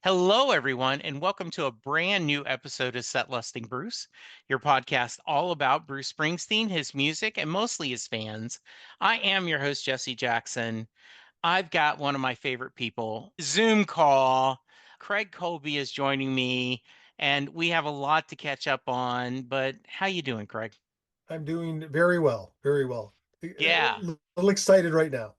Hello, everyone, and welcome to a brand new episode of Set Lusting Bruce, your podcast all about Bruce Springsteen, his music, and mostly his fans. I am your host, Jesse Jackson. I've got one of my favorite people, Zoom call. Craig Colby is joining me, and we have a lot to catch up on. But how you doing, Craig? I'm doing very well, very well. A Yeah. little excited right now.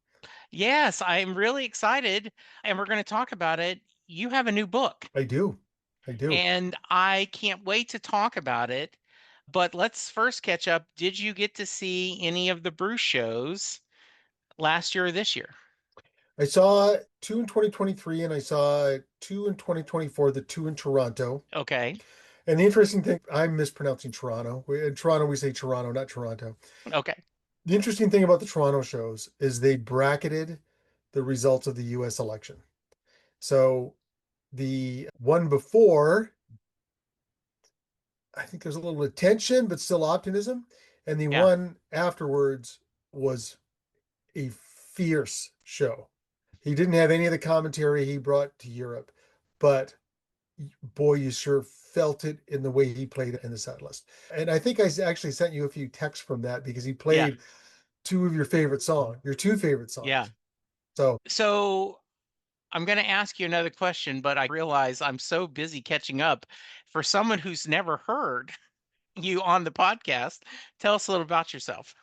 Yes, I'm really excited, and we're going to talk about it. You have a new book. I do. I do. And I can't wait to talk about it. But let's first catch up. Did you get to see any of the Bruce shows last year or this year? I saw two in 2023 and I saw two in 2024, the two in Toronto. Okay. And the interesting thing, I'm mispronouncing Toronto. In Toronto, we say Toronto, not Toronto. Okay. The interesting thing about the Toronto shows is they bracketed the results of the US election. So the one before, I think there's a little attention, but still optimism. And the Yeah. one afterwards was a fierce show. He didn't have any of the commentary he brought to Europe, but boy, you sure felt it in the way he played in the set list. And I think I actually sent you a few texts from that because he Yeah. played two of your favorite songs, your two favorite Yeah. songs. So So I'm going to ask you another question, but I realize I'm so busy catching up. For someone who's never heard you on the podcast, tell us a little about yourself.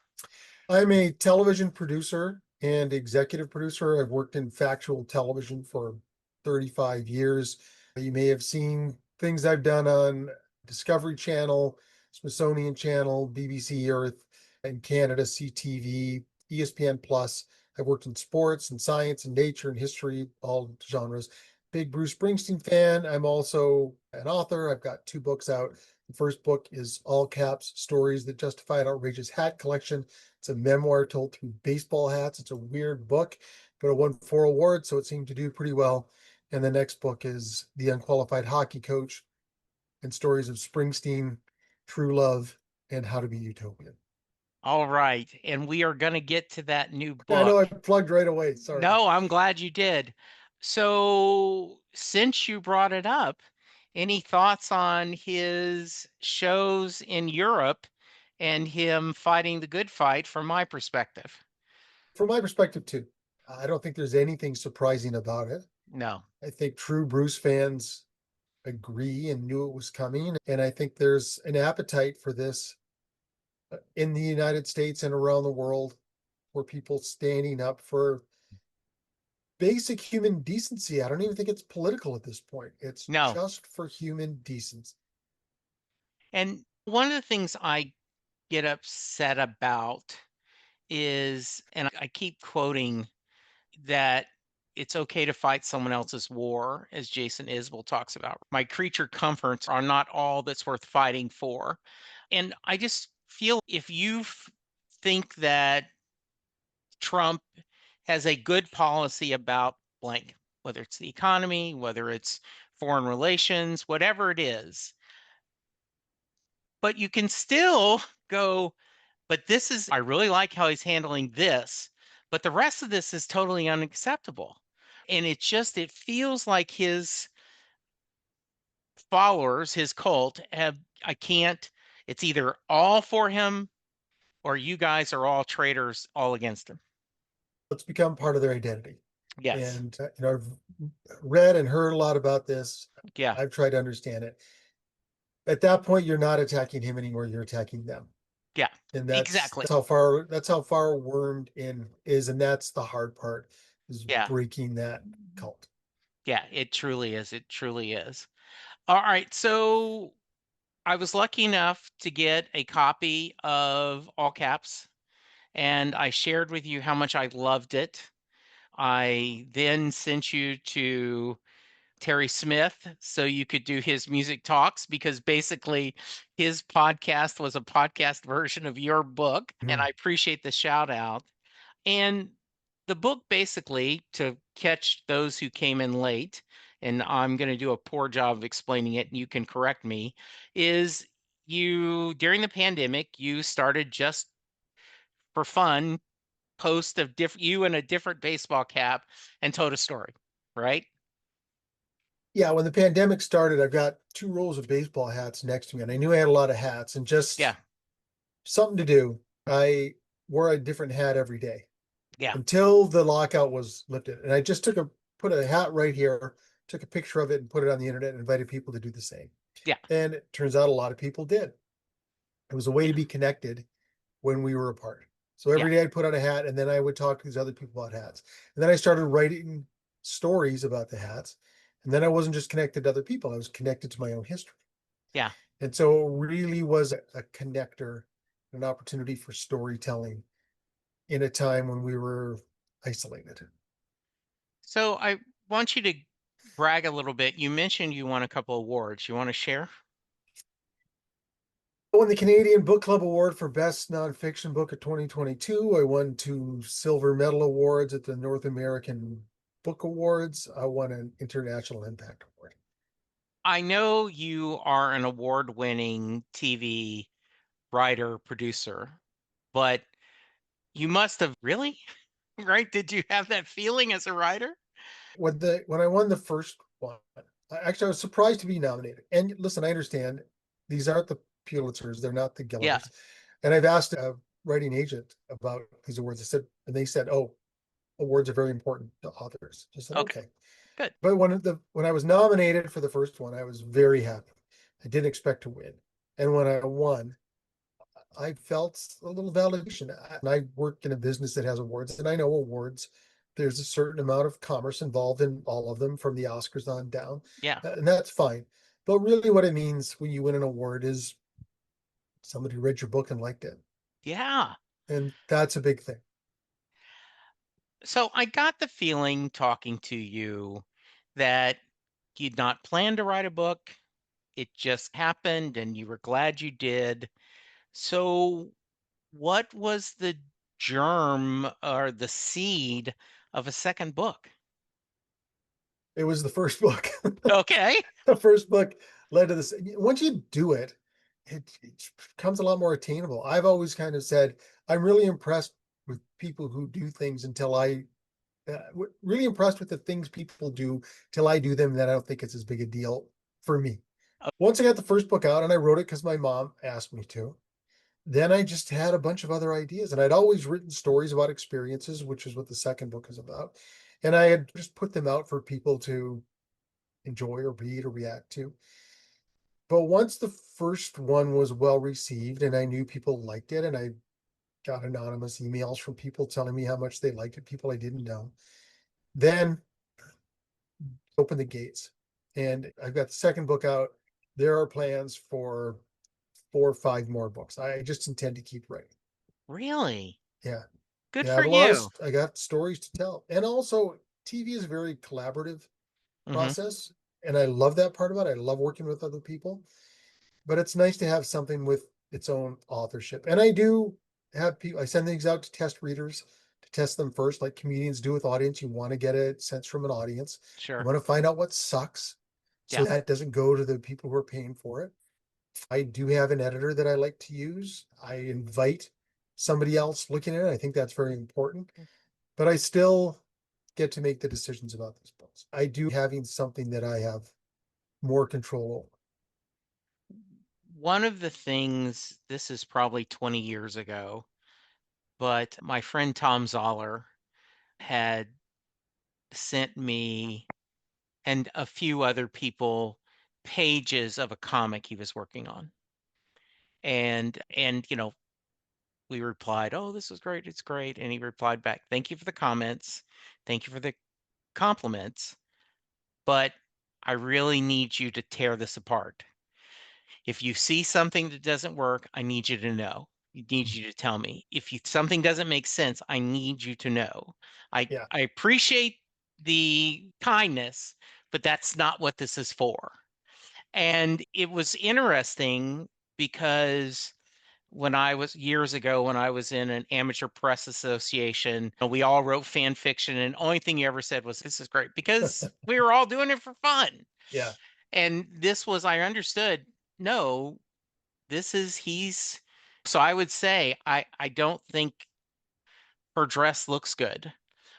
I'm a television producer and executive producer. I've worked in factual television for 35 years. You may have seen things I've done on Discovery Channel, Smithsonian Channel, BBC Earth, in Canada, CTV, ESPN Plus. I've worked in sports and science and nature and history, all genres. Big Bruce Springsteen fan. I'm also an author. I've got two books out. The first book is All Caps Stories That Justify an Outrageous Hat Collection. It's a memoir told through baseball hats. It's a weird book, but it won 4 awards, so it seemed to do pretty well. And the next book is The Unqualified Hockey Coach and Stories of Springsteen, True Love, and How to Be Utopian. All right. And we are going to get to that new I book. know I plugged right away. Sorry. No, I'm glad you did. So, since you brought it up, any thoughts on his shows in Europe and him fighting the good fight from my perspective? From my perspective, too, I don't think there's anything surprising about it. No. I think true Bruce fans agree and knew it was coming. And I think there's an appetite for this in the United States and around the world for people standing up for basic human decency. I don't even think it's political at this point. It's No. just for human decency. And one of the things I get upset about is, and I keep quoting that it's okay to fight someone else's war, as Jason Isbell talks about. My creature comforts are not all that's worth fighting for. And I just feel if you think that Trump has a good policy about blank, whether it's the economy, whether it's foreign relations, whatever it is, but you can still go, but this is, I really like how he's handling this, but the rest of this is totally unacceptable. And it feels like his followers, his cult, I can't, it's either all for him or you guys are all traitors, all against him. It's become part of their identity. Yes. And I've read and heard a lot about this. Yeah. I've tried to understand it. At that point, you're not attacking him anymore. You're attacking them. Yeah. And Exactly. that's how far wormed in is. And that's the hard part is Yeah. breaking that cult. Yeah. It truly is. It truly is. All right. So I was lucky enough to get a copy of All Caps, and I shared with you how much I loved it. I then sent you to Terry Smith so you could do his music talks because basically his podcast was a podcast version of your book. And Mhm. I appreciate the shout out. And the book basically, to catch those who came in late, and I'm going to do a poor job of explaining it, and you can correct me, is you, during the pandemic, you started just for fun, post of you in a different baseball cap and told a story, right? Yeah, when the pandemic started, I've got two rows of baseball hats next to me, and I knew I had a lot of hats and Yeah. just something to do. I wore a different hat every day Yeah. until the lockout was lifted. And I just put a hat right here, took a picture of it and put it on the internet and invited people to do the same. Yeah. And it turns out a lot of people did. It was a way Yeah. to be connected when we were apart. So Yeah. every day I'd put on a hat and then I would talk to these other people about hats. And then I started writing stories about the hats. And then I wasn't just connected to other people, I was connected to my own history. Yeah. And so it really was a connector, an opportunity for storytelling in a time when we were isolated. So I want you to brag a little bit. You mentioned you won a couple awards. You want to share? I won the Canadian Book Club Award for Best Nonfiction Book of 2022. I won two silver medal awards at the North American Book Awards. I won an International Impact Award. I know you are an award-winning TV writer, producer, but you must have really, right? Did you have that feeling as a writer? When I won the first one, actually I was surprised to be nominated. And listen, I understand these aren't the Pulitzers, they're not the Yeah. Gullivers. And I've asked a writing agent about these awards. And they said, oh, awards are very important to authors. I said, Okay. okay. Good. But when I was nominated for the first one, I was very happy. I didn't expect to win. And when I won, I felt a little validation. And I work in a business that has awards, and I know awards. There's a certain amount of commerce involved in all of them, from the Oscars on down, Yeah. and that's fine. But really, what it means when you win an award is somebody read your book and liked it, Yeah. and that's a big thing. So I got the feeling talking to you that you'd not planned to write a book. It just happened and you were glad you did. So what was the germ or the seed of a second book? It was the first book. Okay. The first book led to this. Once you do it, it becomes a lot more attainable. I've always kind of said I'm really impressed with people who do things until really impressed with the things people do till I do them. That I don't think it's as big a deal for me. Oh, Once I got the first book out and I wrote it because my mom asked me to, then I just had a bunch of other ideas. And I'd always written stories about experiences, which is what the second book is about. And I had just put them out for people to enjoy or read or react to. But once the first one was well received and I knew people liked it, and I got anonymous emails from people telling me how much they liked it, people I didn't know, then opened the gates. And I've got the second book out. There are plans for 4 or 5 more books. I just intend to keep writing. really? Yeah. Good Yeah, I for have a lot of, you. I got stories to tell. And also, TV is a very collaborative Hmm. process. And I love that part about it. I love working with other people. But it's nice to have something with its own authorship. And I do have people, I send things out to test readers to test them first, like comedians do with audience. You want to get a sense from an audience. You Sure. want to find out what sucks so Yeah. that doesn't go to the people who are paying for it. I do have an editor that I like to use. I invite somebody else looking at it. I think that's very important, but I still get to make the decisions about these books. I do having something that I have more control over. One of the things, this is probably 20 years ago, but my friend Tom Zoller had sent me and a few other people pages of a comic he was working on. And we replied, "Oh, this is great. It's great." And he replied back, "Thank you for the comments. Thank you for the compliments, but I really need you to tear this apart. If you see something that doesn't work, I need you to know. I need you to tell me. If something doesn't make sense, I need you to know. I Yeah. I appreciate the kindness, but that's not what this is for." And it was interesting because when I was years ago, when I was in an amateur press association, we all wrote fan fiction, and the only thing you ever said was, "This is great," because we were all doing it for fun. Yeah. And this was, I understood, no, this is, he's, so I would say, I don't think her dress looks good,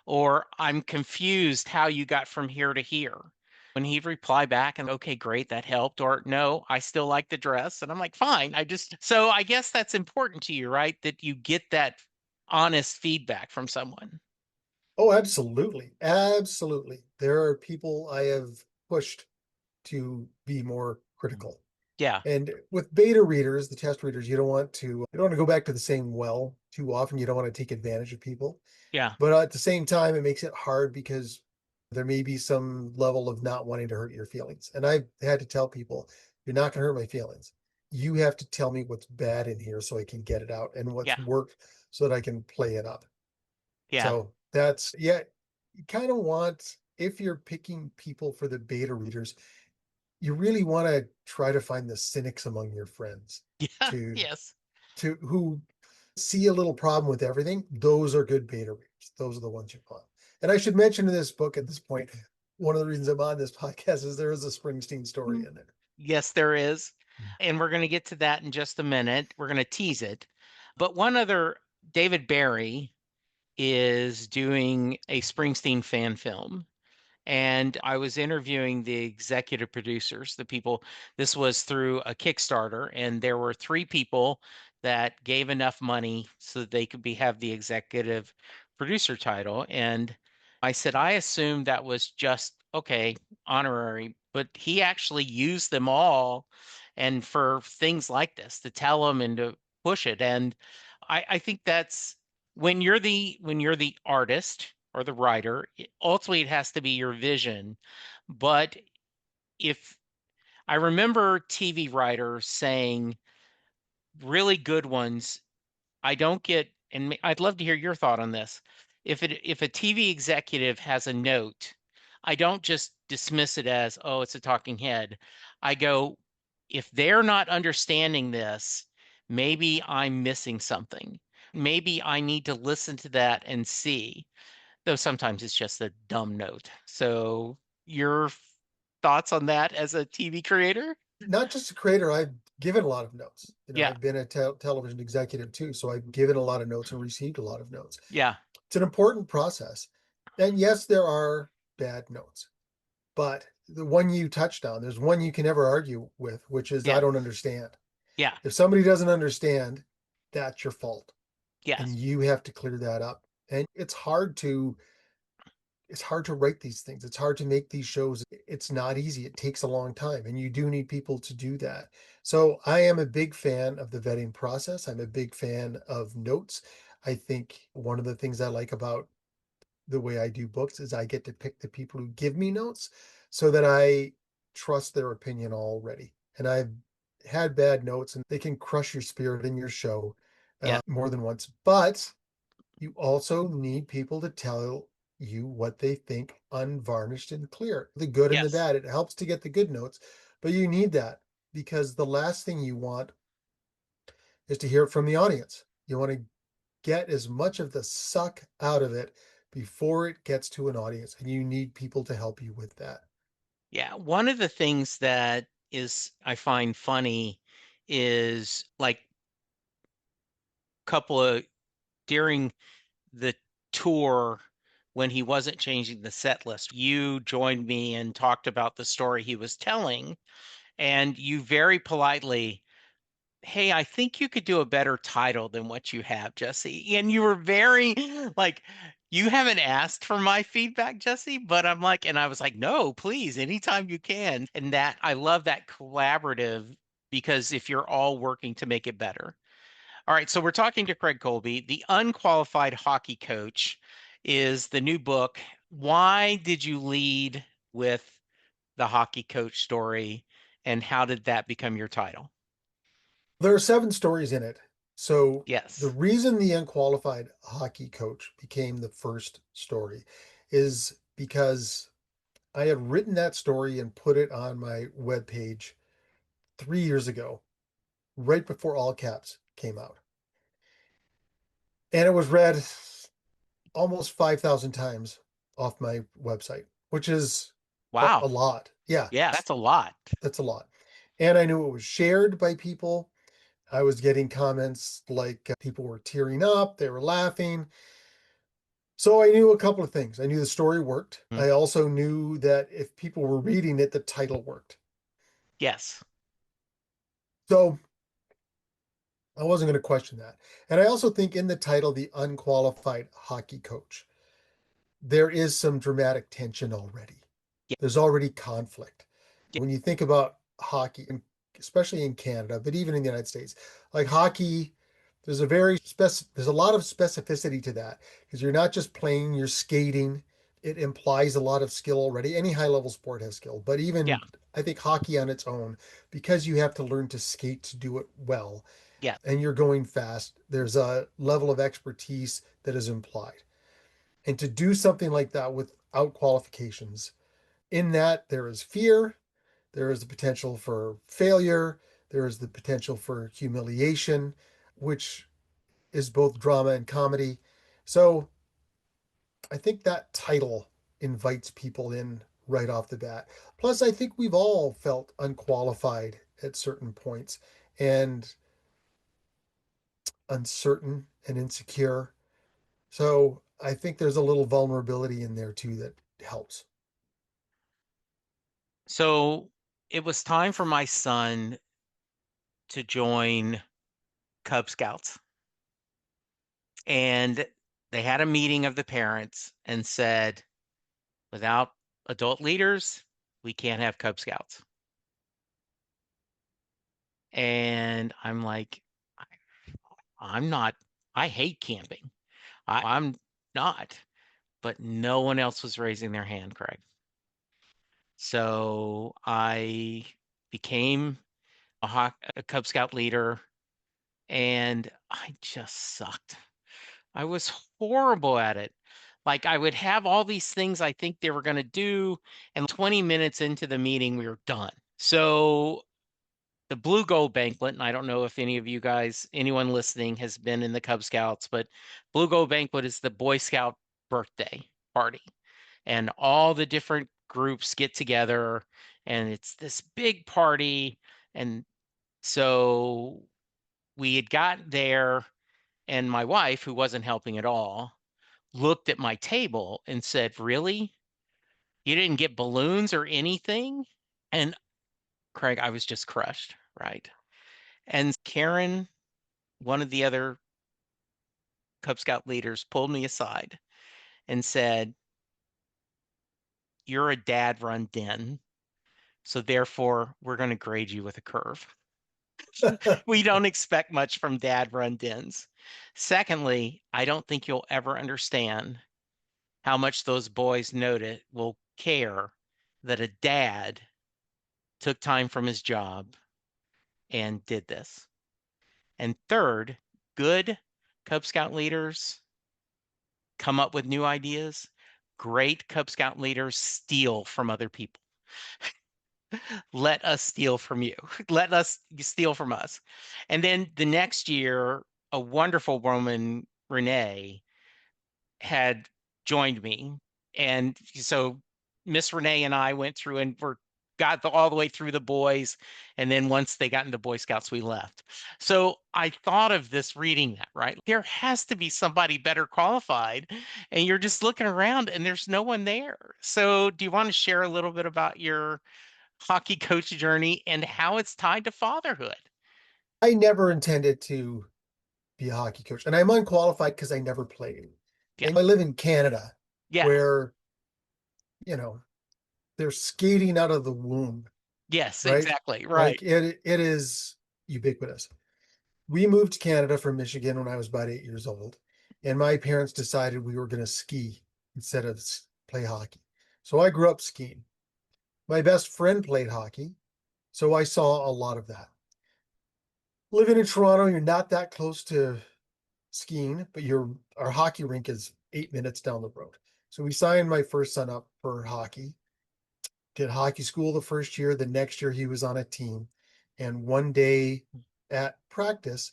or I'm confused how you got from here to here. When he'd reply back and, okay, great, that helped, or no, I still like the dress. And I'm like, fine. So I guess that's important to you, right? That you get that honest feedback from someone. Oh, absolutely. Absolutely. There are people I have pushed to be more critical. Yeah. And with beta readers, the test readers, you don't want to go back to the same well too often. You don't want to take advantage of people. Yeah. But at the same time, it makes it hard because there may be some level of not wanting to hurt your feelings. And I've had to tell people, you're not going to hurt my feelings. You have to tell me what's bad in here so I can get it out and what's Yeah. worked so that I can play it up. Yeah. So that's, yeah, you kind of want, if you're picking people for the beta readers, you really want to try to find the cynics among your friends Yeah. to Yes. who see a little problem with everything. Those are good beta readers. Those are the ones you want. And I should mention in this book at this point, one of the reasons I'm on this podcast is there is a Springsteen story in there. Yes, there is. And we're going to get to that in just a minute. We're going to tease it. But one other, David Barry is doing a Springsteen fan film. And I was interviewing the executive producers, the people. This was through a Kickstarter, and there were three people that gave enough money so that they could have the executive producer title. And I said, I assumed that was just okay, honorary, but he actually used them all and for things like this to tell them and to push it. And I think that's when you're the artist or the writer, ultimately it has to be your vision. But if I remember TV writers saying really good ones, I don't get, and I'd love to hear your thought on this. If a TV executive has a note, I don't just dismiss it as, oh, it's a talking head. I go, if they're not understanding this, maybe I'm missing something. Maybe I need to listen to that and see, though sometimes it's just a dumb note. So your thoughts on that as a TV creator? Not just a creator, I've given a lot of notes. Yeah, I've been a television executive too, so I've given a lot of notes and received a lot of notes. yeah, It's an important process. And yes, there are bad notes, but the one you touched on, there's one you can never argue with, which is I yeah, don't understand. yeah, If somebody doesn't understand, that's your fault. And yes, you have to clear that up. And it's hard to write these things. It's hard to make these shows. It's not easy. It takes a long time, and you do need people to do that. So I am a big fan of the vetting process. I'm a big fan of notes. I think one of the things I like about the way I do books is I get to pick the people who give me notes so that I trust their opinion already. And I've had bad notes and they can crush your spirit in your show yeah, more than once. But you also need people to tell you what they think unvarnished and clear, the good and the yes, bad. It helps to get the good notes, but you need that because the last thing you want is to hear it from the audience. You want to get as much of the suck out of it before it gets to an audience, and you need people to help you with that. yeah. One of the things that is I find funny is like couple of during the tour when he wasn't changing the set list, you joined me and talked about the story he was telling, and you very politely, hey, I think you could do a better title than what you have, Jesse. And you were very like, you haven't asked for my feedback, Jesse, but I'm like, and I was like, no, please, anytime you can. And that I love that collaborative because if you're all working to make it better. All right, so we're talking to Craig Colby. The Unqualified Hockey Coach is the new book. Why did you lead with the hockey coach story, and how did that become your title? There are 7 stories in it. So the Yes. reason the unqualified hockey coach became the first story is because I had written that story and put it on my webpage 3 years ago, right before All Caps came out. And it was read almost 5,000 times off my website, which is a Wow. lot. Yeah, Yeah, that's a lot. that's a lot. And I knew it was shared by people. I was getting comments like people were tearing up, they were laughing. So I knew a couple of things. I knew the story worked. Mm. I also knew that if people were reading it, the title worked. Yes. So I wasn't going to question that. And I also think in the title, The Unqualified Hockey Coach, there is some dramatic tension already. Yeah. There's already conflict. Yeah. When you think about hockey, and especially in Canada, but even in the United States, like hockey, there's a lot of specificity to that because you're not just playing, you're skating. It implies a lot of skill already. Any high level sport has skill, but Yeah. even I think hockey on its own, because you have to learn to skate to do it well Yeah. and you're going fast, there's a level of expertise that is implied. And to do something like that without qualifications, in that there is fear, there is the potential for failure, there is the potential for humiliation, which is both drama and comedy. So I think that title invites people in right off the bat. Plus, I think we've all felt unqualified at certain points and uncertain and insecure. So I think there's a little vulnerability in there too that helps. So it was time for my son to join Cub Scouts. And they had a meeting of the parents and said, without adult leaders, we can't have Cub Scouts. And I'm like, I'm not, I hate camping. I'm not, but no one else was raising their hand, Craig. So I became a Cub Scout leader and I just sucked. I was horrible at it. Like I would have all these things I think they were going to do, and 20 minutes into the meeting, we were done. So the Blue Gold Banquet, and I don't know if any of you guys, anyone listening, has been in the Cub Scouts, but Blue Gold Banquet is the Boy Scout birthday party, and all the different groups get together, and it's this big party. And so we had got there, and my wife, who wasn't helping at all, looked at my table and said, "Really? You didn't get balloons or anything?" And Craig, I was just crushed, right? And Karen, one of the other Cub Scout leaders, pulled me aside and said, "You're a dad run den. So therefore, we're going to grade you with a curve. We don't expect much from dad run dens. Secondly, I don't think you'll ever understand how much those boys noted will care that a dad took time from his job and did this. And third, good Cub Scout leaders come up with new ideas. Great Cub Scout leaders steal from other people. Let us steal from you. Let us steal from us. And then the next year, a wonderful woman, Renee, had joined me. And so Miss Renee and I went through and all the way through the boys. And then once they got into Boy Scouts, we left. So I thought of this reading that, right? There has to be somebody better qualified. And you're just looking around and there's no one there. So do you want to share a little bit about your hockey coach journey and how it's tied to fatherhood? I never intended to be a hockey coach, and I'm unqualified because I never played. Yeah. And I live in Canada Yeah. where, you know, they're skating out of the womb, Yes, right? exactly. Right. Like it is ubiquitous. We moved to Canada from Michigan when I was about 8 years old, and my parents decided we were going to ski instead of play hockey. So I grew up skiing. My best friend played hockey, so I saw a lot of that. Living in Toronto, you're not that close to skiing, but our hockey rink is 8 minutes down the road. So we signed my first son up for hockey, did hockey school the first year. The next year he was on a team. And one day at practice,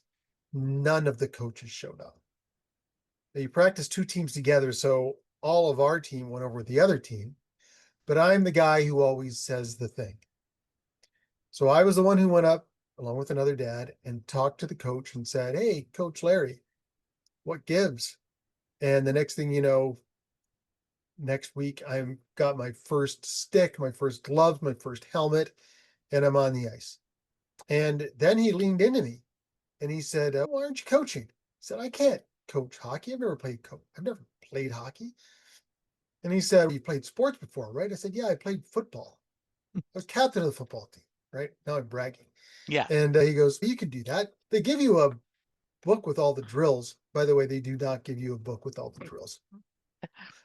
none of the coaches showed up. They practiced two teams together, so all of our team went over the other team, but I'm the guy who always says the thing. So I was the one who went up along with another dad and talked to the coach and said, "Hey, Coach Larry, what gives? And the next thing you know, next week I'm got my first stick, my first gloves, my first helmet, and I'm on the ice. And then he leaned into me and he said, "Why aren't you coaching?" I said, "I can't coach hockey. I've never played hockey." And he said, "You played sports before, right?" I said, "Yeah, I played football. I was captain of the football team." Right now, I'm bragging. Yeah. And he goes, "You can do that. They give you a book with all the drills." By the way, they do not give you a book with all the drills.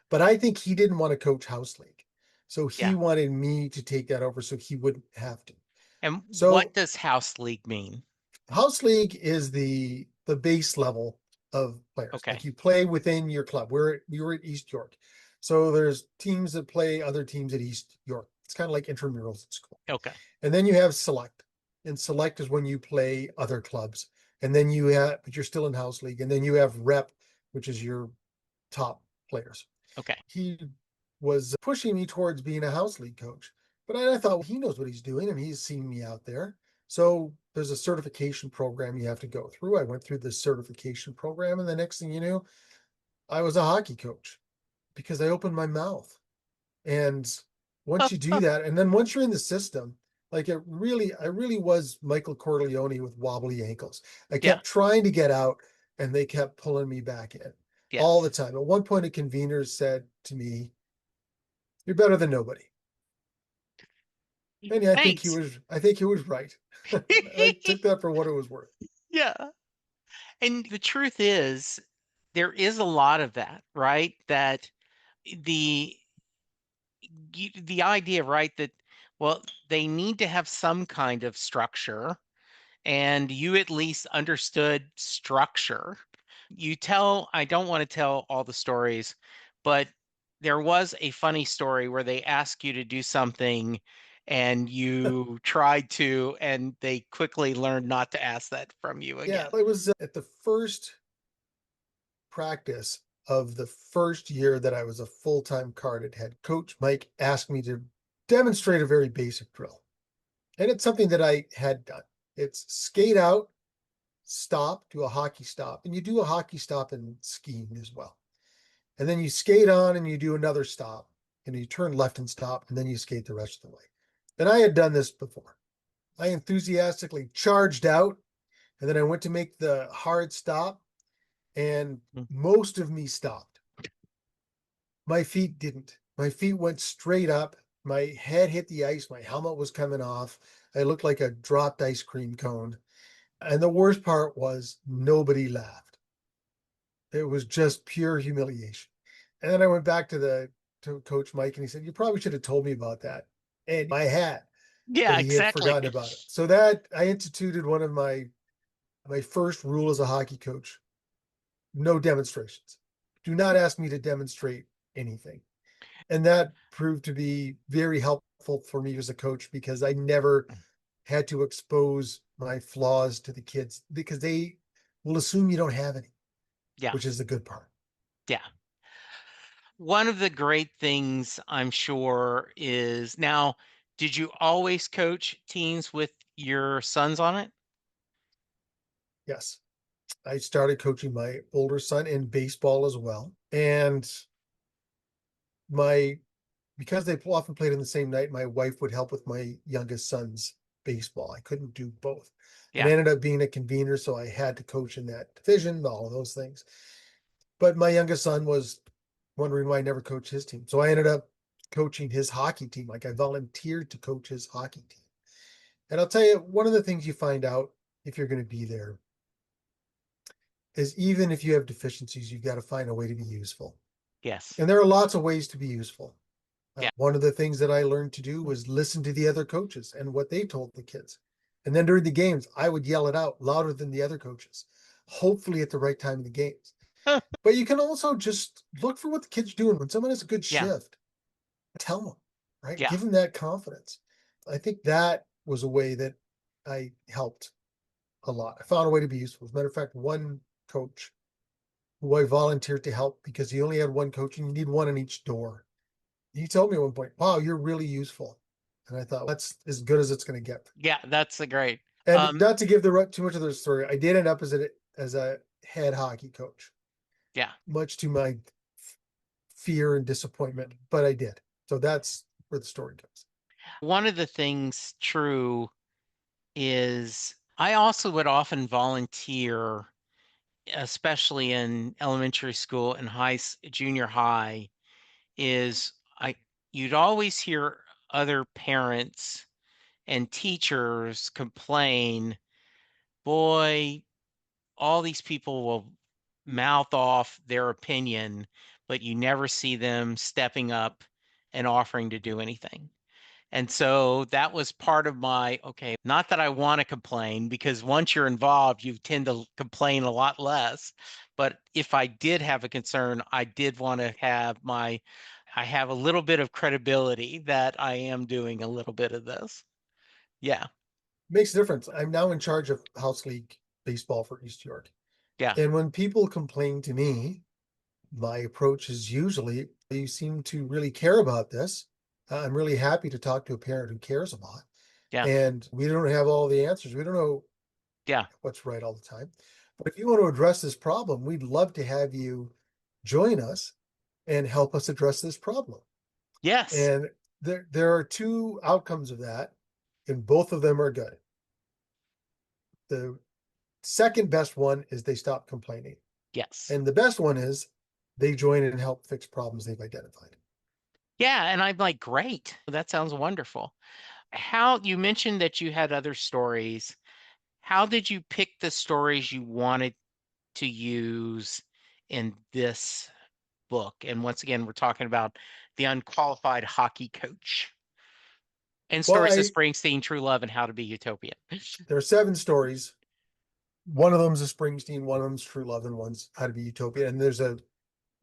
But I think he didn't want to coach house league. So he Yeah. wanted me to take that over so he wouldn't have to. And what So does house league mean? house league is the base level of players. Okay. Like you play within your club. We were at East York. So there's teams that play other teams at East York. It's kind of like intramurals at school. Okay. And then you have select. And select is when you play other clubs. And then you have, but you're still in house league. And then you have rep, which is your top players. Okay. He was pushing me towards being a house league coach. But I thought, well, he knows what he's doing and he's seen me out there. So there's a certification program you have to go through. I went through this certification program, and the next thing you knew, I was a hockey coach because I opened my mouth. And once you do that, and then once you're in the system, like I really was Michael Corleone with wobbly ankles. I Yeah. kept trying to get out, and they kept pulling me back in all the Yes. time. At one point, a convener said to me, "You're better than nobody." And yeah, Thanks. I think he was right. I took that for what it was worth. Yeah. And the truth is, there is a lot of that, right? That the the idea, right, that well, they need to have some kind of structure, and you at least understood structure. I don't want to tell all the stories, but there was a funny story where they asked you to do something and you tried to, and they quickly learned not to ask that from you Yeah, again. it was at the first practice of the first year that I was a full-time carded head. Coach Mike asked me to demonstrate a very basic drill. And it's something that I had done. It's skate out, stop, do a hockey stop. And you do a hockey stop in skiing as well. And then you skate on and you do another stop. And you turn left and stop, and then you skate the rest of the way. And I had done this before. I enthusiastically charged out, and then I went to make the hard stop, and Mm. most of me stopped. My feet didn't. My feet went straight up. My head hit the ice. My helmet was coming off. I looked like a dropped ice cream cone. And the worst part was nobody laughed. It was just pure humiliation. And then I went back to Coach Mike, and he said, "You probably should have told me about that." And I had, but Yeah, he had exactly. forgotten about it. So that I instituted one of my first rule as a hockey coach: no demonstrations. Do not ask me to demonstrate anything. And that proved to be very helpful for me as a coach because I never had to expose my flaws to the kids because they will assume you don't have any, Yeah, which is the good part. yeah. One of the great things I'm sure is now, did you always coach teams with your sons on it? Yes. I started coaching my older son in baseball as well. And my because they often played in the same night, my wife would help with my youngest son's baseball. I couldn't do both. And Yeah. I ended up being a convener, so I had to coach in that division, all of those things. But my youngest son was wondering why I never coached his team. So I ended up coaching his hockey team. Like I volunteered to coach his hockey team. And I'll tell you, one of the things you find out if you're going to be there is even if you have deficiencies, you've got to find a way to be useful. Yes. And there are lots of ways to be useful. Yeah. One of the things that I learned to do was listen to the other coaches and what they told the kids. And then during the games, I would yell it out louder than the other coaches, hopefully at the right time in the games. But you can also just look for what the kids doing. When someone has a good Yeah. shift, tell them, right? Yeah. Give them that confidence. I think that was a way that I helped a lot. I found a way to be useful. As a matter of fact, one coach who I volunteered to help because he only had one coach and you need one in each door. He told me at one point, "Wow, you're really useful." And I thought, that's as good as it's going to get. Yeah, that's a great. And not to give the too much of the story, I did end up as a head hockey coach. Yeah. much to my fear and disappointment, but I did. So that's where the story goes. One of the things true is I also would often volunteer, especially in elementary school and junior high, is I you'd always hear other parents and teachers complain, boy, all these people will mouth off their opinion, but you never see them stepping up and offering to do anything. And so that was part of my, okay, not that I want to complain, because once you're involved, you tend to complain a lot less. But if I did have a concern, I did want to I have a little bit of credibility that I am doing a little bit of this. Yeah. Makes a difference. I'm now in charge of House League baseball for East York. Yeah. And when people complain to me, my approach is usually, you seem to really care about this. I'm really happy to talk to a parent who cares a lot. Yeah. And we don't have all the answers. We don't know Yeah. what's right all the time. But if you want to address this problem, we'd love to have you join us and help us address this problem. Yes. And there are two outcomes of that, and both of them are good. The second best one is they stop complaining. Yes. And the best one is they join and help fix problems they've identified. Yeah. And I'm like, great. That sounds wonderful. How you mentioned that you had other stories. How did you pick the stories you wanted to use in this book? And once again, we're talking about the unqualified hockey coach and Well, stories of Springsteen, true love, and how to be utopian. there are 7 stories. One of them's a Springsteen, one of them's True Love, and one's How to Be Utopian. And there's 3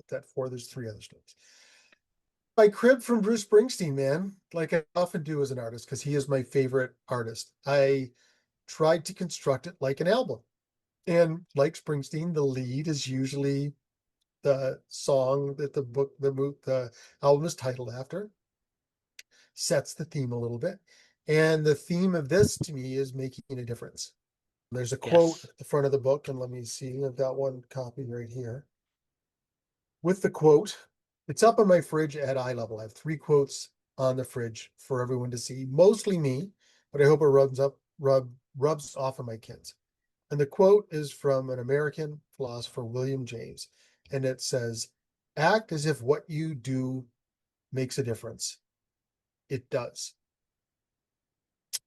other stories. I crib from Bruce Springsteen, man, like I often do as an artist, because he is my favorite artist. I tried to construct it like an album. And like Springsteen, the lead is usually the song that the album is titled after, sets the theme a little bit. And the theme of this to me is making a difference. There's a quote Yes. at the front of the book, and let me see, I've got one copy right here. With the quote, it's up on my fridge at eye level. I have 3 quotes on the fridge for everyone to see, mostly me, but I hope it rubs off on my kids. And the quote is from an American philosopher, William James, and it says, "Act as if what you do makes a difference. It does."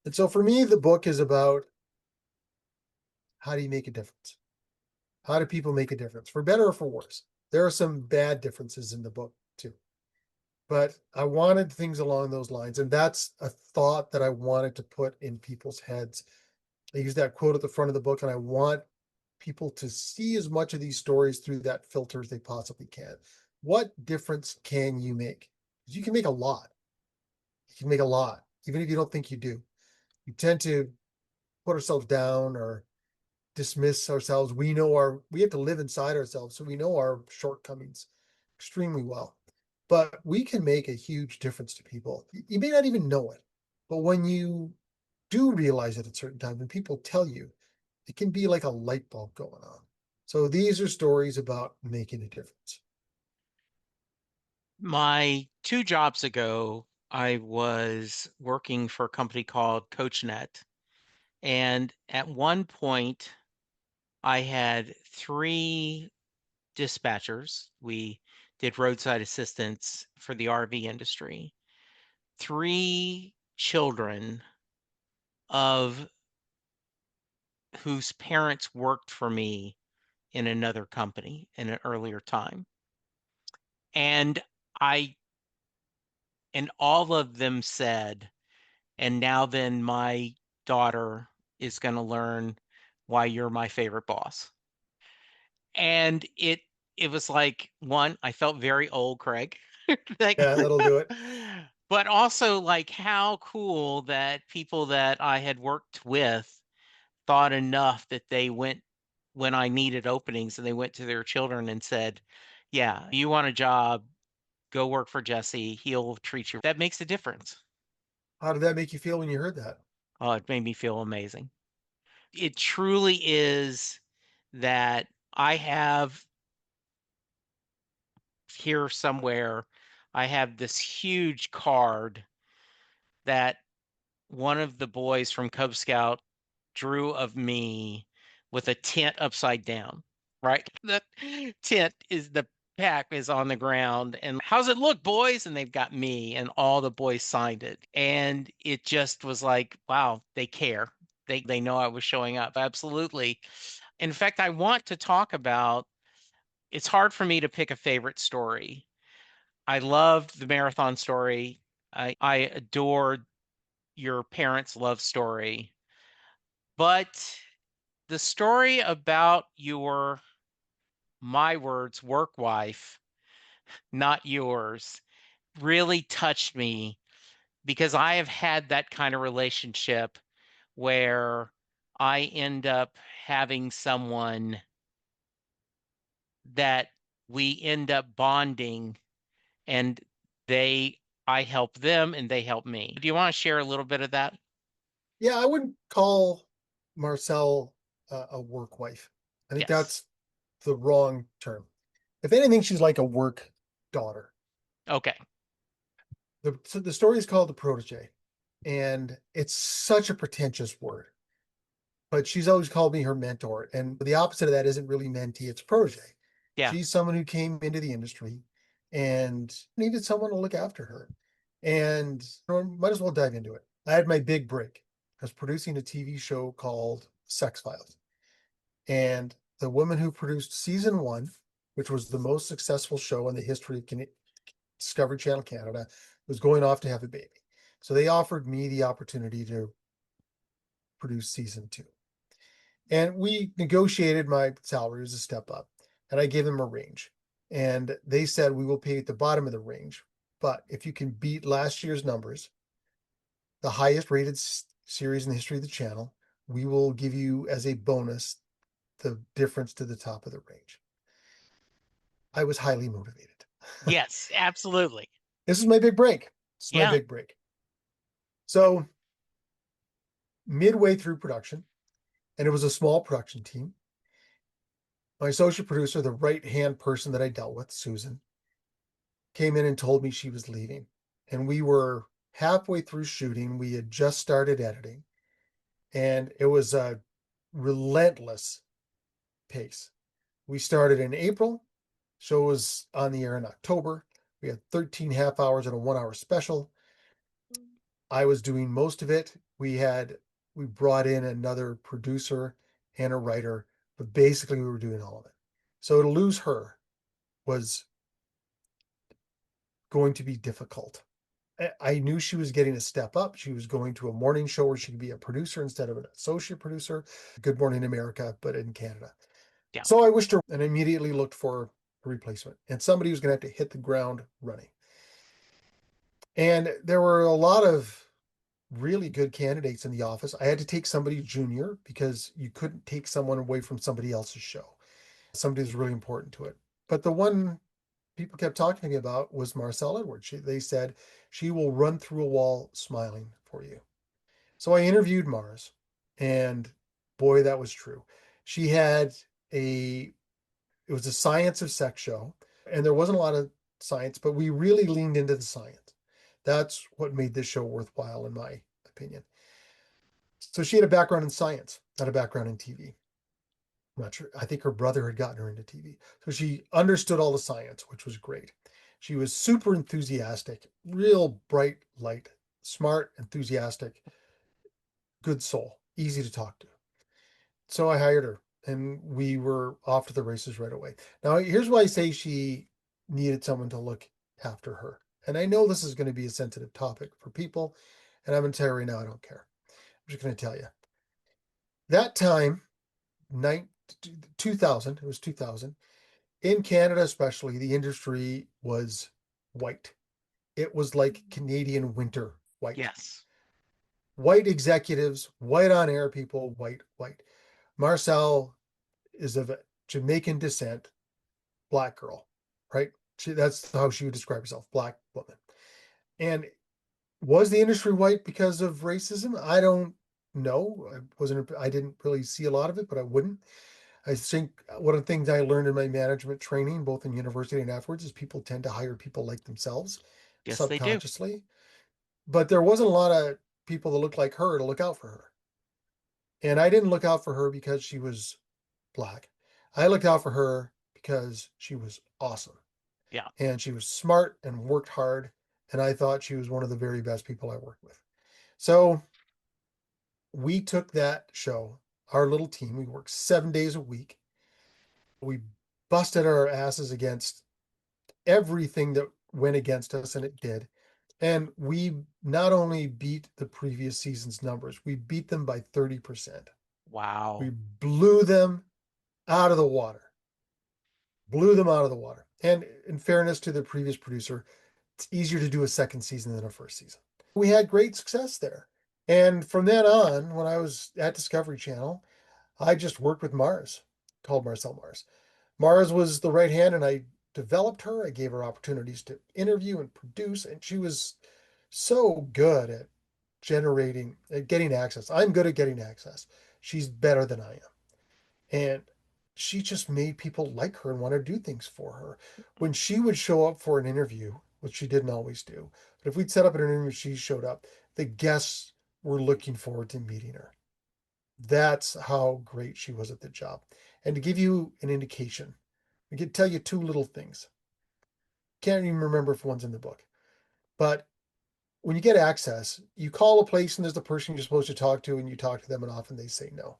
And so for me, the book is about how do you make a difference? How do people make a difference, for better or for worse? There are some bad differences in the book too, but I wanted things along those lines. And that's a thought that I wanted to put in people's heads. I use that quote at the front of the book, and I want people to see as much of these stories through that filter as they possibly can. What difference can you make? Because you can make a lot. You can make a lot, even if you don't think you do. We tend to put ourselves down or dismiss ourselves. We have to live inside ourselves, so we know our shortcomings extremely well. But we can make a huge difference to people. You may not even know it, but when you do realize it at certain times, and people tell you, it can be like a light bulb going on. So these are stories about making a difference. My 2 jobs ago, I was working for a company called CoachNet. And at one point, I had 3 dispatchers. We did roadside assistance for the RV industry. 3 children of whose parents worked for me in another company in an earlier time. And I, and all of them said, and now then my daughter is going to learn why you're my favorite boss. And it was like, one, I felt very old, Craig. Like, Yeah, that'll do it. but also like how cool that people that I had worked with thought enough that they went when I needed openings and they went to their children and said, "Yeah, you want a job, go work for Jesse. He'll treat you." That makes a difference. How did that make you feel when you heard that? Oh, it made me feel amazing. It truly is that I have here somewhere, I have this huge card that one of the boys from Cub Scout drew of me with a tent upside down, right? The tent is the pack is on the ground and how's it look, boys? And they've got me and all the boys signed it. And it just was like, wow, they care. They know I was showing up. Absolutely. In fact, I want to talk about it's hard for me to pick a favorite story. I loved the marathon story. I adored your parents' love story. But the story about your, my words, work wife, not yours, really touched me because I have had that kind of relationship where I end up having someone that we end up bonding and they, I help them and they help me. Do you want to share a little bit of that? Yeah, I wouldn't call Marcel a work wife. I think Yes. that's the wrong term. If anything, she's like a work daughter. Okay. So the story is called The Protege, and it's such a pretentious word, but she's always called me her mentor. And the opposite of that isn't really mentee, it's protege. Yeah. She's someone who came into the industry and needed someone to look after her. And might as well dive into it. I had my big break. I was producing a TV show called Sex Files. And the woman who produced season one, which was the most successful show in the history of Discovery Channel Canada, was going off to have a baby. So they offered me the opportunity to produce season two. And we negotiated my salary as a step up, and I gave them a range. And they said, we will pay at the bottom of the range. But if you can beat last year's numbers, the highest rated series in the history of the channel, we will give you as a bonus the difference to the top of the range. I was highly motivated. Yes, absolutely. This is my big break. This is my Yeah. big break. So midway through production, and it was a small production team. My associate producer, the right hand person that I dealt with, Susan, came in and told me she was leaving. And we were halfway through shooting. We had just started editing, and it was a relentless pace. We started in April, show was on the air in October. We had 13 half hours and a 1 hour special. I was doing most of it. We brought in another producer and a writer, but basically we were doing all of it. So to lose her was going to be difficult. I knew she was getting a step up. She was going to a morning show where she could be a producer instead of an associate producer. Good Morning America, but in Canada. Yeah. So I wished her and immediately looked for a replacement and somebody who's going to have to hit the ground running. And there were a lot of really good candidates in the office. I had to take somebody junior because you couldn't take someone away from somebody else's show. Somebody who's really important to it. But the one people kept talking to me about was Marcel Edwards. They said she will run through a wall smiling for you. So I interviewed Mars, and boy, that was true. She had it was a science of sex show, and there wasn't a lot of science, but we really leaned into the science. That's what made this show worthwhile, in my opinion. So she had a background in science, not a background in TV. I'm not sure. I think her brother had gotten her into TV. So she understood all the science, which was great. She was super enthusiastic, real bright light, smart, enthusiastic, good soul, easy to talk to. So I hired her and we were off to the races right away. Now, here's why I say she needed someone to look after her. And I know this is going to be a sensitive topic for people. And I'm going to tell you right now, I don't care. I'm just going to tell you. That time, 2000, it was 2000, in Canada especially, the industry was white. It was like Canadian winter white. Yes. White executives, white on air people, white, white. Marcel is of Jamaican descent, black girl, right? That's how she would describe herself, black woman. And was the industry white because of racism? I don't know. I didn't really see a lot of it, but I wouldn't. I think one of the things I learned in my management training, both in university and afterwards, is people tend to hire people like themselves Yes, they do. subconsciously. But there wasn't a lot of people that looked like her to look out for her. And I didn't look out for her because she was black. I looked out for her because she was awesome Yeah. and she was smart and worked hard. And I thought she was one of the very best people I worked with. So we took that show, our little team, we worked 7 days a week. We busted our asses against everything that went against us, and it did. And we not only beat the previous season's numbers, we beat them by 30%. We Wow. blew them out of the water, blew them out of the water. And in fairness to the previous producer, it's easier to do a second season than a first season. We had great success there. And from then on, when I was at Discovery Channel, I just worked with Mars, called Marcel Mars. Mars was the right hand, and I developed her. I gave her opportunities to interview and produce, and she was so good at getting access. I'm good at getting access. She's better than I am. And she just made people like her and want to do things for her. When she would show up for an interview, which she didn't always do, but if we'd set up an interview, she showed up, the guests were looking forward to meeting her. That's how great she was at the job. And to give you an indication, I can tell you two little things. Can't even remember if one's in the book. But when you get access, you call a place and there's the person you're supposed to talk to, and you talk to them, and often they say no.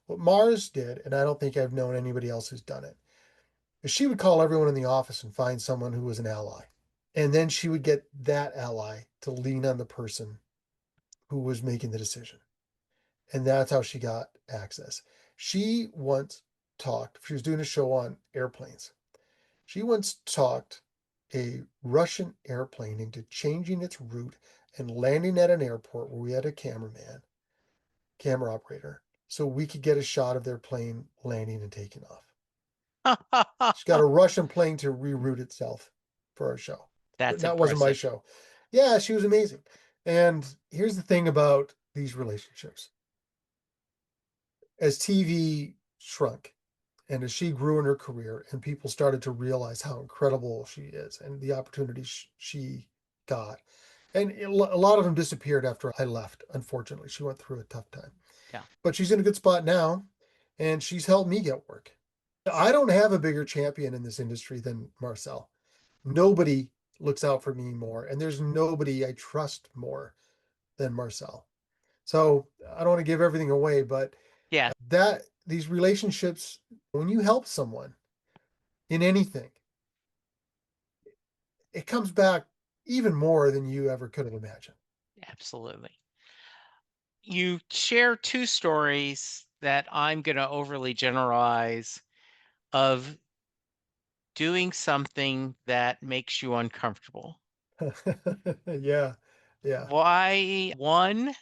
What Mars did, and I don't think I've known anybody else who's done it, is she would call everyone in the office and find someone who was an ally. And then she would get that ally to lean on the person who was making the decision. And that's how she got access. She once she was doing a show on airplanes. She once talked a Russian airplane into changing its route and landing at an airport where we had a camera operator, so we could get a shot of their plane landing and taking off. She got a Russian plane to reroute itself for our show. That's That wasn't my impressive. show. Yeah, she was amazing. And here's the thing about these relationships. As TV shrunk and as she grew in her career and people started to realize how incredible she is and the opportunities she got, and a lot of them disappeared after I left. Unfortunately, she went through a tough time, Yeah. but she's in a good spot now, and she's helped me get work. I don't have a bigger champion in this industry than Marcel. Nobody looks out for me more, and there's nobody I trust more than Marcel. So I don't want to give everything away, but Yeah. that these relationships, when you help someone in anything, it comes back even more than you ever could have imagined. Absolutely. You share two stories that I'm going to overly generalize of doing something that makes you uncomfortable. Yeah. Yeah. Why? One,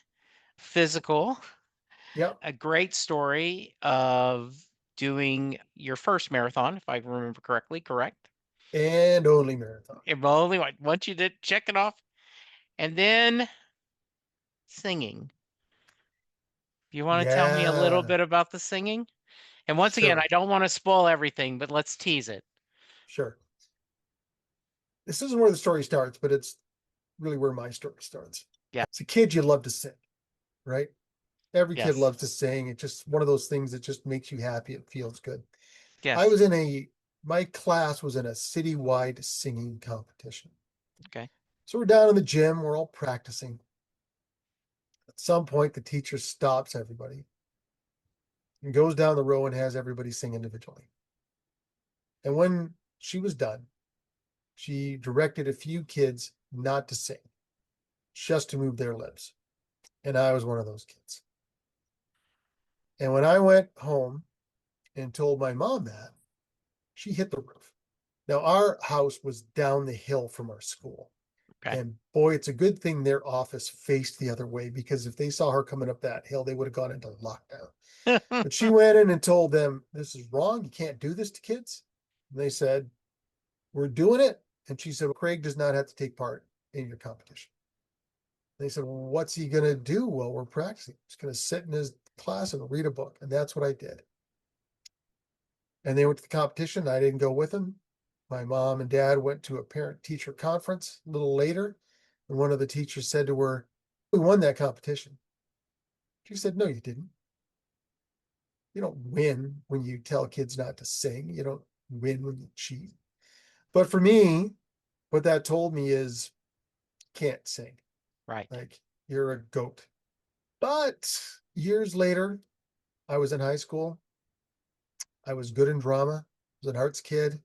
physical, Yep. a great story of doing your first marathon, if I remember correctly, correct? And only marathon. If only once you did check it off. And then singing. Do you want to tell me a little Yeah. bit about the singing? And once again, I Sure. don't want to spoil everything, but let's tease it. Sure. This isn't where the story starts, but it's really where my story starts. Yeah. As a kid, you love to sing, right? Every kid Yes. loves to sing. It's just one of those things that just makes you happy. It feels good. I Yes. was in my class was in a citywide singing competition. Okay. So we're down in the gym, we're all practicing. At some point, the teacher stops everybody and goes down the row and has everybody sing individually. And when she was done, she directed a few kids not to sing, just to move their lips. And I was one of those kids. And when I went home and told my mom that, she hit the roof. Now, our house was down the hill from our school. Okay. And boy, it's a good thing their office faced the other way, because if they saw her coming up that hill, they would have gone into lockdown. But she went in and told them, "This is wrong. You can't do this to kids." And they said, "We're doing it." And she said, "Well, Craig does not have to take part in your competition." They said, "Well, what's he going to do?" "Well, we're practicing. He's going to sit in his class and read a book." And that's what I did. And they went to the competition. I didn't go with them. My mom and dad went to a parent teacher conference a little later. And one of the teachers said to her, "We won that competition." She said, "No, you didn't. You don't win when you tell kids not to sing. You don't win when you cheat." But for me, what that told me is can't sing. Right. Like you're a goat. But years later, I was in high school. I was good in drama. I was an arts kid.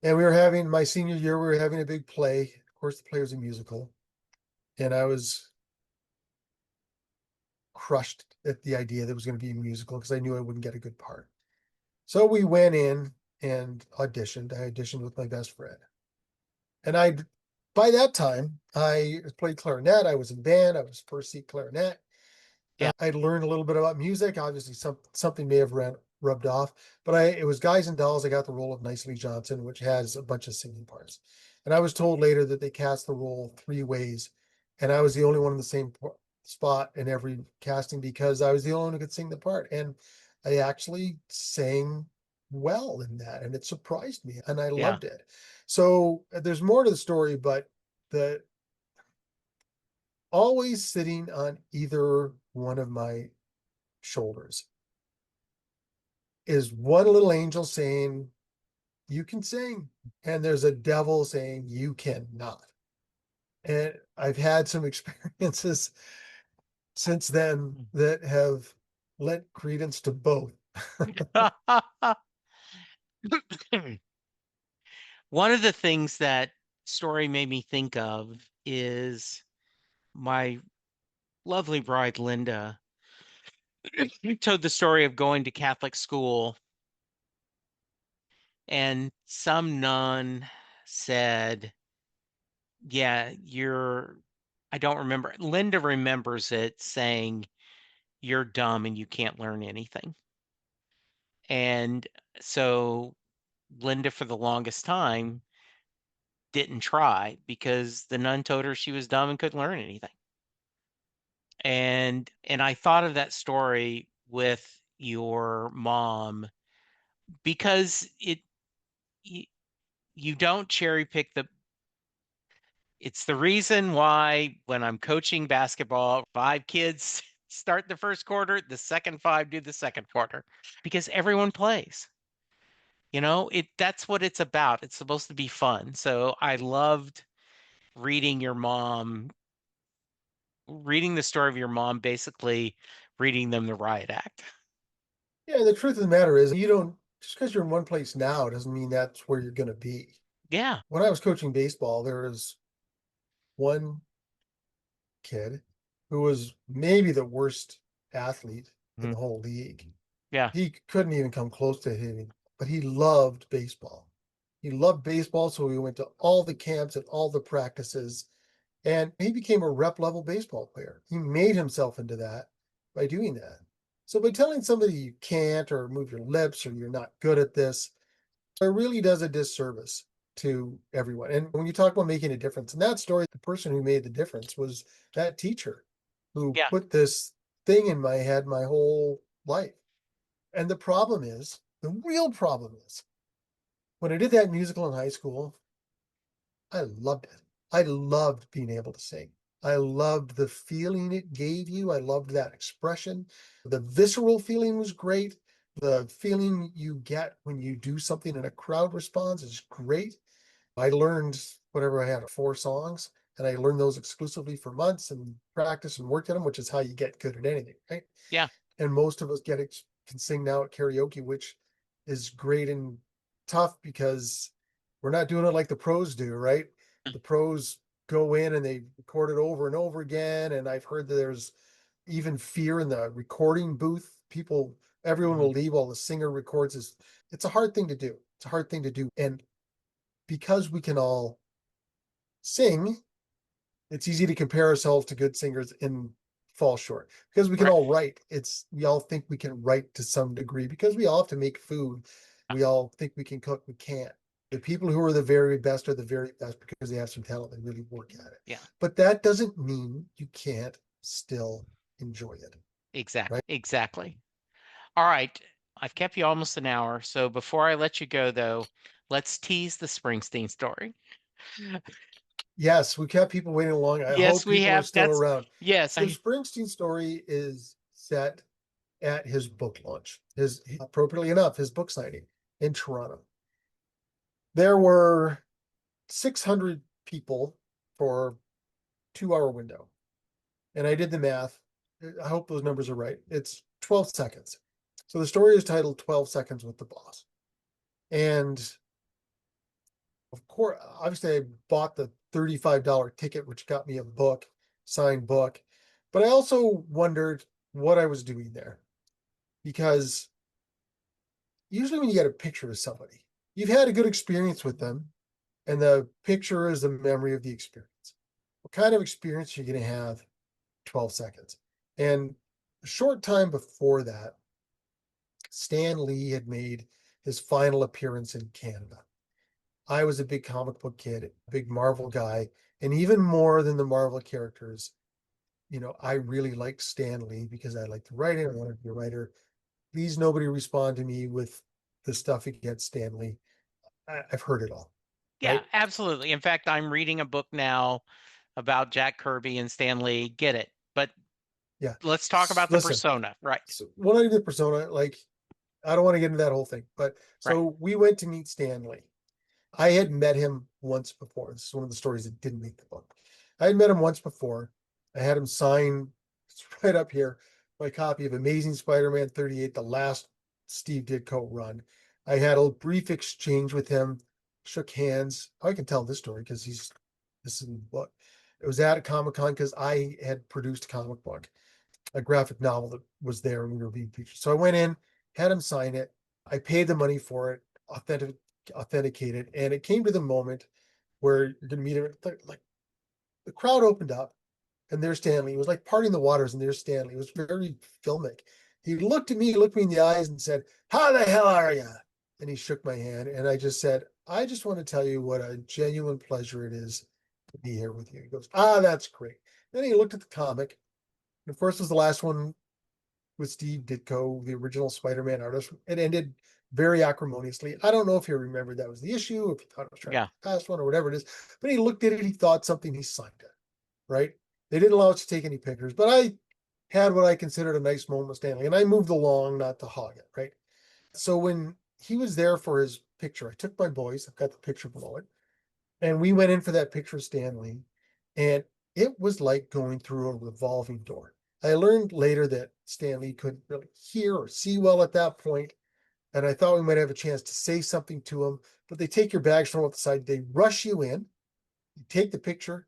And we were having my senior year, we were having a big play. Of course, the play was a musical. And I was crushed at the idea that it was going to be a musical because I knew I wouldn't get a good part. So we went in and auditioned. I auditioned with my best friend. And by that time, I played clarinet. I was in band. I was first seat clarinet. Yeah. I'd learned a little bit about music. Obviously, something may have rubbed off, but it was Guys and Dolls. I got the role of Nicely Johnson, which has a bunch of singing parts. And I was told later that they cast the role three ways, and I was the only one in the same spot in every casting because I was the only one who could sing the part. And I actually sang well in that, and it surprised me, and I Yeah. loved it. So there's more to the story, but the always sitting on either one of my shoulders is one little angel saying, "You can sing," and there's a devil saying, "You cannot." And I've had some experiences since then that have lent credence to both. One of the things that story made me think of is my lovely bride, Linda, told the story of going to Catholic school, and some nun said, "Yeah, I don't remember. Linda remembers it saying, you're dumb and you can't learn anything." And so Linda, for the longest time, didn't try because the nun told her she was dumb and couldn't learn anything. And I thought of that story with your mom because you, you don't cherry pick it's the reason why when I'm coaching basketball, five kids start the first quarter, the second five do the second quarter because everyone plays. That's what it's about. It's supposed to be fun. So I loved reading your mom, reading the story of your mom, basically reading them the riot act. Yeah, the truth of the matter is, you don't just because you're in one place now doesn't mean that's where you're going to be. Yeah. When I was coaching baseball, there was one kid who was maybe the worst athlete in Mhm. the whole league. Yeah. He couldn't even come close to hitting, but he loved baseball. He loved baseball, so he went to all the camps and all the practices, and he became a rep level baseball player. He made himself into that by doing that. So by telling somebody you can't or move your lips or you're not good at this, it really does a disservice to everyone. And when you talk about making a difference, in that story, the person who made the difference was that teacher who Yeah. put this thing in my head my whole life. And the real problem is, when I did that musical in high school, I loved it. I loved being able to sing. I loved the feeling it gave you. I loved that expression. The visceral feeling was great. The feeling you get when you do something and a crowd responds is great. I learned whatever I had, 4 songs, and I learned those exclusively for months and practice and worked at them, which is how you get good at anything, right? Yeah. And most of us can sing now at karaoke, which is great and tough because we're not doing it like the pros do, right? The pros go in and they record it over and over again. And I've heard that there's even fear in the recording booth. Everyone Mhm. will leave while the singer records. It's a hard thing to do. It's a hard thing to do. And because we can all sing, it's easy to compare ourselves to good singers and fall short because we can Right. all write. We all think we can write to some degree because we all have to make food. We all think we can cook. We can't. The people who are the very best are the very best because they have some talent and really work at it. Yeah. But that doesn't mean you can't still enjoy it, Exactly. right? Exactly. All right. I've kept you almost an hour. So before I let you go, though, let's tease the Springsteen story. Yes, we kept people waiting long. I Yes, hope we people are have. still around. Yes. The Springsteen story is set at his book launch, his appropriately enough, his book signing in Toronto. There were 600 people for 2 hour window. And I did the math. I hope those numbers are right. It's 12 seconds. So the story is titled 12 Seconds with the Boss. And of course, obviously, I bought the $35 ticket, which got me a book, signed book. But I also wondered what I was doing there because usually when you get a picture of somebody, you've had a good experience with them, and the picture is a memory of the experience. What kind of experience are you going to have 12 seconds? And a short time before that, Stan Lee had made his final appearance in Canada. I was a big comic book kid, a big Marvel guy, and even more than the Marvel characters, I really liked Stan Lee because I liked the writing. I wanted to be a writer. Please, nobody respond to me with the stuff against Stan Lee. I've heard it all, Yeah, right? absolutely. In fact, I'm reading a book now about Jack Kirby and Stan Lee. Get it. But Yeah. let's talk about the Listen, persona. Right. so when I did the persona, like, I don't want to get into that whole thing, but Right. so we went to meet Stan Lee. I had met him once before. This is one of the stories that didn't make the book. I had met him once before. I had him sign, it's right up here, my copy of Amazing Spider-Man 38, the last Steve Ditko run. I had a brief exchange with him, shook hands. I can tell this story because this is what it was at a Comic-Con because I had produced a comic book, a graphic novel that was there and we were being featured. So I went in, had him sign it. I paid the money for it, authenticated, and it came to the moment where you're going to meet him. Like the crowd opened up, and there's Stanley. It was like parting the waters, and there's Stanley. It was very filmic. He looked at me, looked me in the eyes, and said, "How the hell are you?" And he shook my hand, and I just said, "I just want to tell you what a genuine pleasure it is to be here with you." He goes, "Ah, that's great." Then he looked at the comic. And of course, was the last one with Steve Ditko, the original Spider-Man artist. It ended very acrimoniously. I don't know if he remembered that was the issue, if he thought it was trying to Yeah. be the past one or whatever it is, but he looked at it, he thought something, he signed it, right? They didn't allow us to take any pictures, but I had what I considered a nice moment with Stanley, and I moved along not to hog it, right? So when he was there for his picture, I took my boys, I've got the picture below it, and we went in for that picture of Stanley, and it was like going through a revolving door. I learned later that Stanley couldn't really hear or see well at that point, and I thought we might have a chance to say something to him. But they take your bags from the side, they rush you in, you take the picture,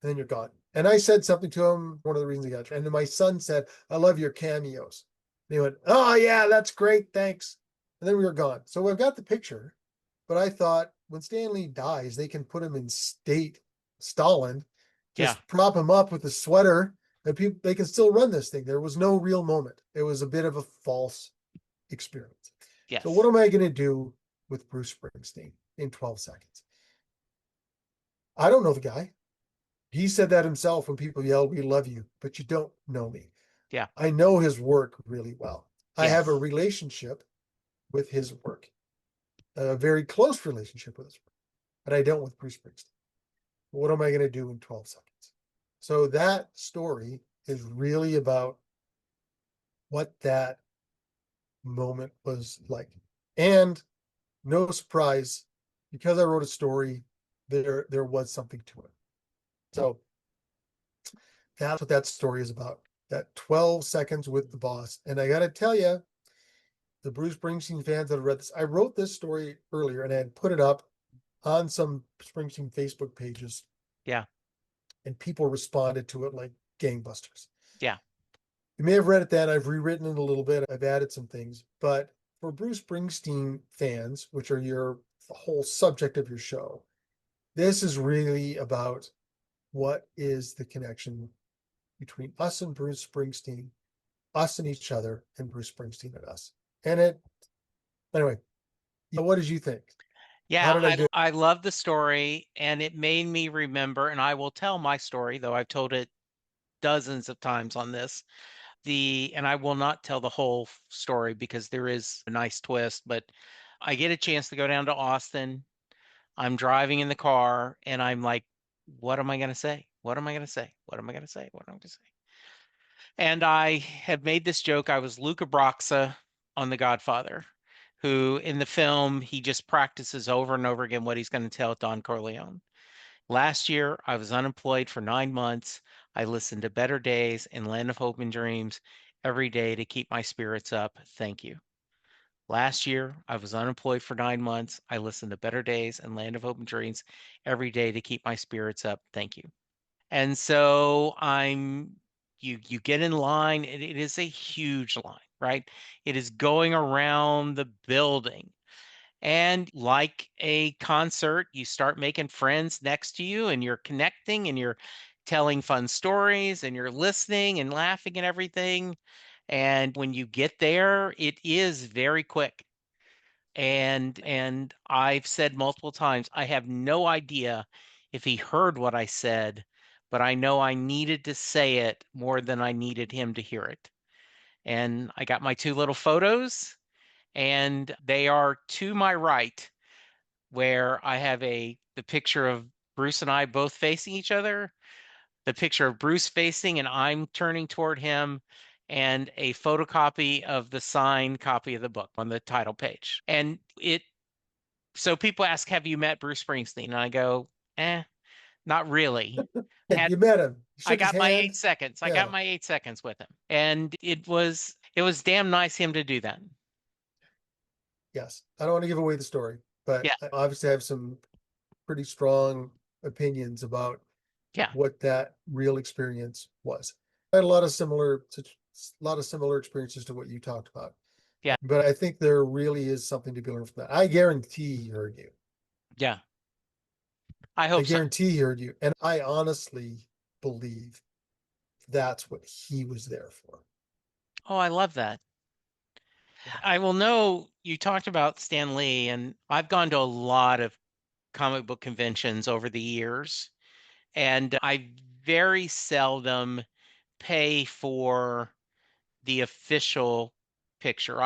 and then you're gone. And I said something to him, one of the reasons he got, and then my son said, "I love your cameos." And he went, "Oh yeah, that's great, thanks." And then we were gone. So I've got the picture, but I thought when Stanley dies, they can put him in state Stalin, Yeah. just prop him up with a sweater, and people they can still run this thing. There was no real moment. It was a bit of a false experience. So what Yes. am I going to do with Bruce Springsteen in 12 seconds? I don't know the guy. He said that himself when people yell, "We love you," but you don't know me. Yeah. I know his work really well. I have a Yes. relationship with his work, a very close relationship with his work, but I don't with Bruce Springsteen. What am I going to do in 12 seconds? So that story is really about what that moment was like. And no surprise, because I wrote a story, there was something to it. So that's what that story is about. That 12 seconds with the boss. And I got to tell you, the Bruce Springsteen fans that have read this, I wrote this story earlier and I had put it up on some Springsteen Facebook pages, Yeah. and people responded to it like gangbusters. Yeah. You may have read it then. I've rewritten it a little bit. I've added some things. But for Bruce Springsteen fans, which are the whole subject of your show, this is really about what is the connection between us and Bruce Springsteen, us and each other, and Bruce Springsteen and us. And anyway, what did you think? How Yeah, did I do? I love the story, and it made me remember, and I will tell my story, though I've told it dozens of times on this. and I will not tell the whole story because there is a nice twist, but I get a chance to go down to Austin. I'm driving in the car and I'm like, what am I going to say? What am I going to say? What am I going to say? What am I going to say? And I have made this joke. I was Luca Brasi on The Godfather, who in the film, he just practices over and over again what he's going to tell Don Corleone. Last year, I was unemployed for 9 months. I listened to Better Days and Land of Hope and Dreams every day to keep my spirits up. Thank you. Last year, I was unemployed for 9 months. I listened to Better Days and Land of Hope and Dreams every day to keep my spirits up. Thank you. And so you get in line. It is a huge line, right? It is going around the building. And like a concert, you start making friends next to you and you're connecting and you're telling fun stories and you're listening and laughing and everything. And when you get there, it is very quick. And I've said multiple times, I have no idea if he heard what I said, but I know I needed to say it more than I needed him to hear it. And I got my two little photos, and they are to my right, where I have the picture of Bruce and I both facing each other, the picture of Bruce facing and I'm turning toward him, and a photocopy of the signed copy of the book on the title page. And so people ask, have you met Bruce Springsteen? And I go, not really. Had You met him, you I shook his got my eight hand. seconds. I got Yeah. my 8 seconds with him. And it was damn nice him to do that. Yes. I don't want to give away the story, but Yeah, I obviously have some pretty strong opinions about yeah, what that real experience was. I had a lot of similar experiences to what you talked about. yeah, But I think there really is something to be learned from that. I guarantee he heard you. yeah. I I hope so. guarantee he heard you. And I honestly believe that's what he was there for. Oh, I love that. Yeah. I will know you talked about Stan Lee, and I've gone to a lot of comic book conventions over the years, and I very seldom pay for the official picture.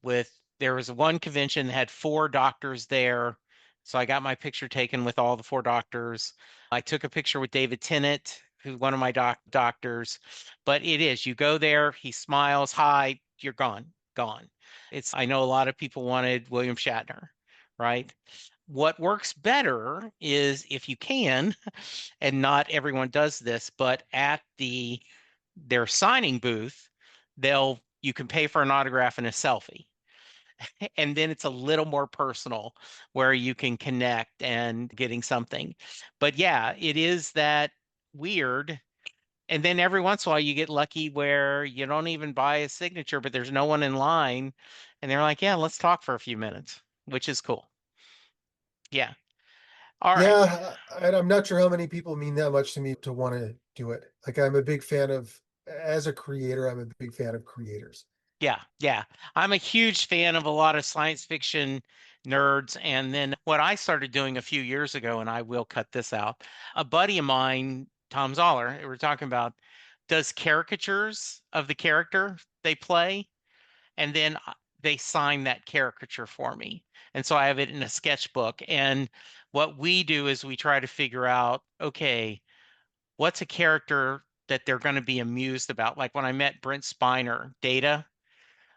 There was one convention that had four doctors there. So I got my picture taken with all the four doctors. I took a picture with David Tennant, who's one of my doctors. But you go there, he smiles, hi, you're gone, gone. I know a lot of people wanted William Shatner, right? What works better is if you can, and not everyone does this, but at their signing booth, you can pay for an autograph and a selfie. And then it's a little more personal where you can connect and getting something. But yeah, it is that weird. And then every once in a while you get lucky where you don't even buy a signature, but there's no one in line. And they're like, yeah, let's talk for a few minutes, which is cool. Yeah. All right. Yeah, and I'm not sure how many people mean that much to me to want to do it. Like I'm a big fan of, as a creator, I'm a big fan of creators. Yeah, yeah. I'm a huge fan of a lot of science fiction nerds. And then what I started doing a few years ago, and I will cut this out, a buddy of mine, Tom Zoller, we're talking about, does caricatures of the character they play, and then they sign that caricature for me. And so I have it in a sketchbook. And what we do is we try to figure out, okay, what's a character that they're going to be amused about? Like when I met Brent Spiner, Data,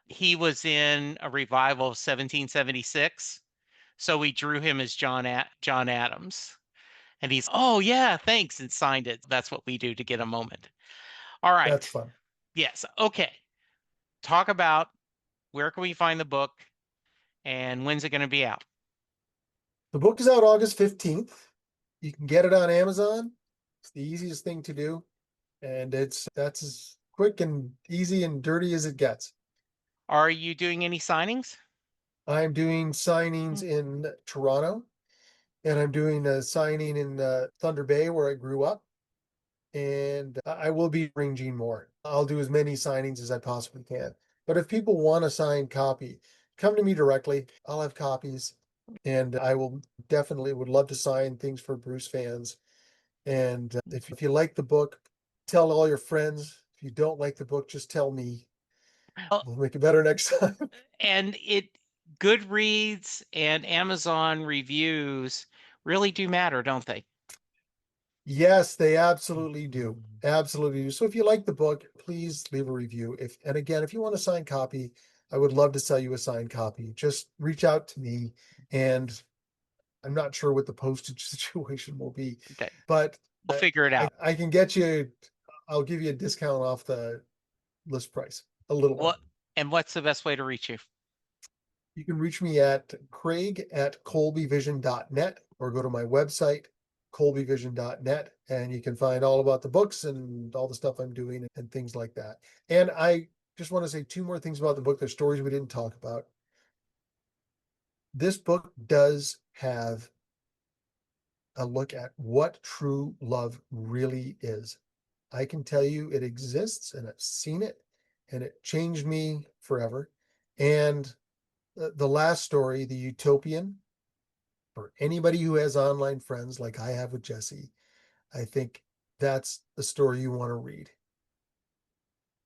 he was in a revival of 1776. So we drew him as John Adams. And he's, oh, yeah, thanks, and signed it. That's what we do to get a moment. All That's right. fun. Yes. Okay. Talk about where can we find the book and when's it going to be out? The book is out August 15th. You can get it on Amazon. It's the easiest thing to do. And that's as quick and easy and dirty as it gets. Are you doing any signings? I'm doing Hmm. signings in Toronto, and I'm doing a signing in Thunder Bay where I grew up. And I will be arranging more. I'll do as many signings as I possibly can. But if people want a signed copy, come to me directly. I'll have copies, and I will definitely would love to sign things for Bruce fans. And if you like the book, tell all your friends. you don't like the book, just tell me. Oh, We'll make it better next time. and it Goodreads and Amazon reviews really do matter, don't they? Yes, they absolutely do. Absolutely do. So if you like the book, please leave a review. And again, if you want a signed copy, I would love to sell you a signed copy. Just reach out to me, and I'm not sure what the postage situation will be, Okay, but we'll figure it I, out. I can get you, I'll give you a discount off the list price, a little one. What and what's the best way to reach you? You can reach me at craig@colbyvision.net or go to my website, colbyvision.net, and you can find all about the books and all the stuff I'm doing and things like that. And I just want to say two more things about the book. There's stories we didn't talk about. This book does have a look at what true love really is. I can tell you it exists and I've seen it and it changed me forever. And the last story, The Utopian, for anybody who has online friends like I have with Jesse, I think that's the story you want to read.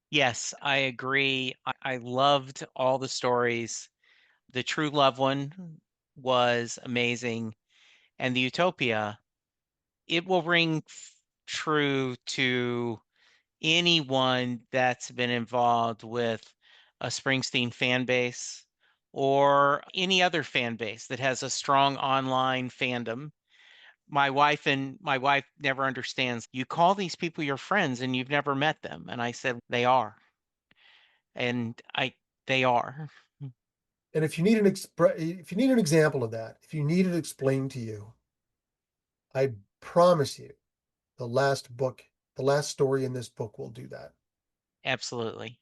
Yes, I agree. I loved all the stories. The True Love one was amazing, and the Utopia, it will ring true to anyone that's been involved with a Springsteen fan base or any other fan base that has a strong online fandom. My wife never understands. You call these people your friends and you've never met them. And I said, they are. And they are. And if you need an example of that, if you need it explained to you, I promise you the last story in this book will do that. Absolutely.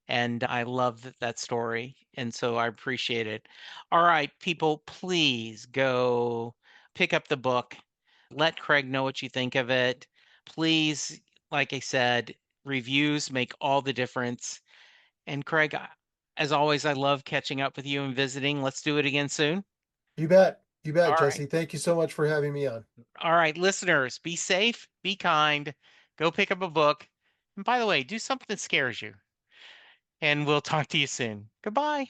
And I love that story. And so I appreciate it. All right, people, please go pick up the book. Let Craig know what you think of it. Please, like I said, reviews make all the difference. And Craig, as always, I love catching up with you and visiting. Let's do it again soon. You bet. You bet, All right. Jesse. Thank you so much for having me on. All right, listeners, be safe, be kind, go pick up a book. And by the way, do something that scares you. And we'll talk to you soon. Goodbye.